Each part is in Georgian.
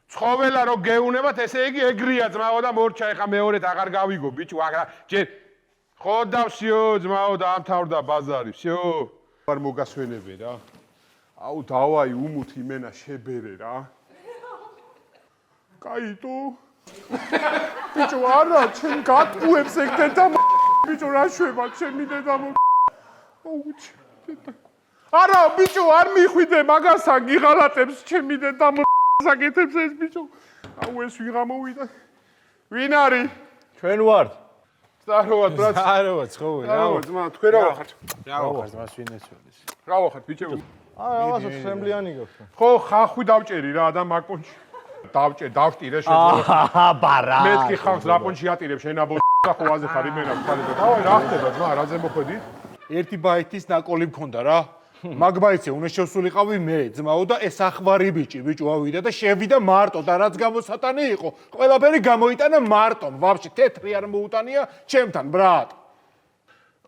ცხოველა რო გეუნებათ, ესე იგი ეგრია ძმაო და მორჩა ეხა მეორედ აღარ გავიგო ბიჭო, აღარ ჯერ ხო და всё ძმაო დაამთავრდა ბაზარი, всё. არ მოგასვენებე რა. აუ დავაი უმუთ იმენა შებერე რა. კაიტო. ბიჭო არა, ჩემ გატყუებს ეგ დედა ბიჭო რა შვება ჩემი დედა აუ დედა. არა ბიჭო არ მიხვიდე მაგასა გიღალატებს ჩემი დედა საკეთებს ეს ბიჭო. აუ ეს ვიღა მოვიდა. ვინ არის? ჩვენ ვართ. ზაროა ბრატ. ზაროა ცხოვე რა. რა ძმა, თქვენ რა ვახართ? რა ვახართ მას ვინეცველის. რა ვახართ ბიჭო? რაღაცა სემბლიანი გაქვს. ხო, ხახვი დავჭერი რა და მაგპონჩი. დავშტირე შეიძლება. ბარა. მეთქი ხავს რაპონჩი ატირებ შენაბო ხო აზე ხარ იმენა ხარ და დავაი რა ხდება ძმა, რაზე მოხვედი? 1 ბაიტის ნაკოლი მქონდა რა. მაგ ბაიტზე უნდა შევსულიყავი მე, ძმაო და ეს ახვარი ბიჭი ავიდა და შევიდა მარტო და რაც გამოსატანი იყო, ყველაფერი გამოიტანა მარტომ. ვაფშე თეთრი არ მოუტანია ჩემთან, ბრატ.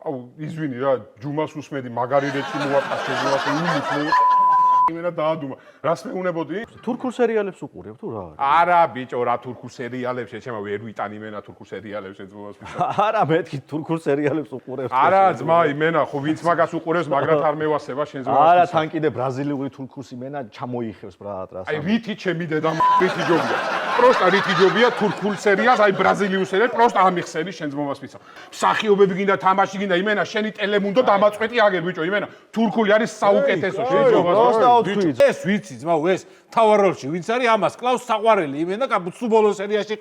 აუ, ისვინი რა, ჯუმას უსმედი, მაგარი რეჩი მოვაყა შეგვიძლია იმენა დაადუმა. რას მეუნებოდი? თურქულ სერიალებს უყურებ თუ რა? არა, ბიჭო, რა თურქულ სერიალებს შეჩემა ვერ ვიტან იმენა თურქულ სერიალებს ეძმობას ვიშო. არა, მეთქი თურქულ სერიალებს უყურებ. არა, ძმა, იმენა, ხო ვინც მაგას უყურებს, მაგრად არ მევასება შენ ზღვას. არა, თან კიდე ბრაზილიური თურქულს იმენა ჩამოიხევს ბრატ რა. აი, რითი ჩემი დედა რითი ჯობია. პროსტა რითი ჯობია თურქულ სერიალს, აი ბრაზილიურ სერიალს, პროსტა ამიხსენი შენ ზღვას ვიშო. მსახიობები გინდა, თამაში გინდა, იმენა შენი ტელემუნდო დამაწყვეტი აგერ ბიჭო, იმენა თურქული არის საუკეთესო შენ ზღვას. ეს ვიცი ძმაო ეს თავაროლში ვინც არის ამას კლავს საყვარელი იმენა კაბუცუ ბოლო სერიაში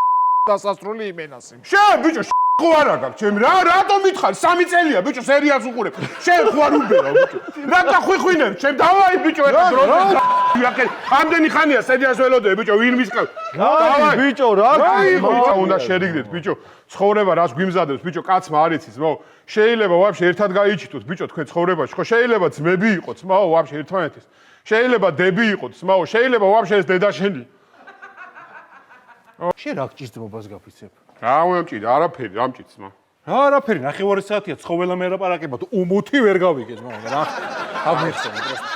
დასასრული იმენას შენ ბიჭო ხო არა გაქვს ჩემი რა რატომ მითხარ 3 წელია ბიჭო სერიალს უყურებ შენ ხო არ უბერავ ბიჭო რა გახვიხვინებ ჩემ დავაი ბიჭო ეხა დროზე იაკე ამდენი ხანია სერიალს ველოდები ბიჭო ვინ მისკავ დავაი ბიჭო რა ბიჭო უნდა შერიგდეთ ბიჭო ცხოვრება რას გვიმზადებს ბიჭო კაცმა არ იცის მოო შეიძლება ვაფშე ერთად გაიჩიტოთ ბიჭო თქვენ ცხოვრებაში ხო შეიძლება ძმები იყოთ მოო ვაფშე ერთმანეთის შეიძლება დები იყოთ ძმაო შეიძლება ვაფშე ეს დედა შენი შენ რა გჭირდება გაფიცებ რა მომჭირდა არაფერი რა მჭირს მა რა არაფერი ნახევარი საათია ცხოველა მერაპარაკებად უმუთი ვერ გავიგე ძმაო რა აღიხსენე პროსტა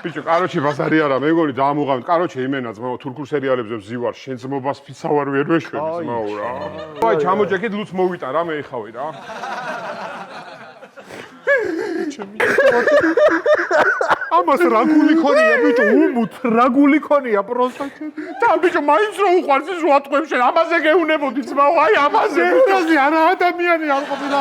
ბიჭო კაროჩი ბაზარი არა მეგონი დაამოღავთ კაროჩი იმენა ძმაო თურქულ სერიალებზე ვზივარ შენ ძმობას ფიცავარ ვერ ვეშვები ძმაო რა აი ჩამოჯექით ლუც მოვიტან რა მე ეხავი რა ამას რა გული ქონია ბიჭო უმუთ რა გული ქონია პროსტა და ბიჭო მაინც რო უყვარს ის ვატყვებ შენ ამაზე გეუნებოდი ძმაო აი ამაზე არა ადამიანი არ ყოფილა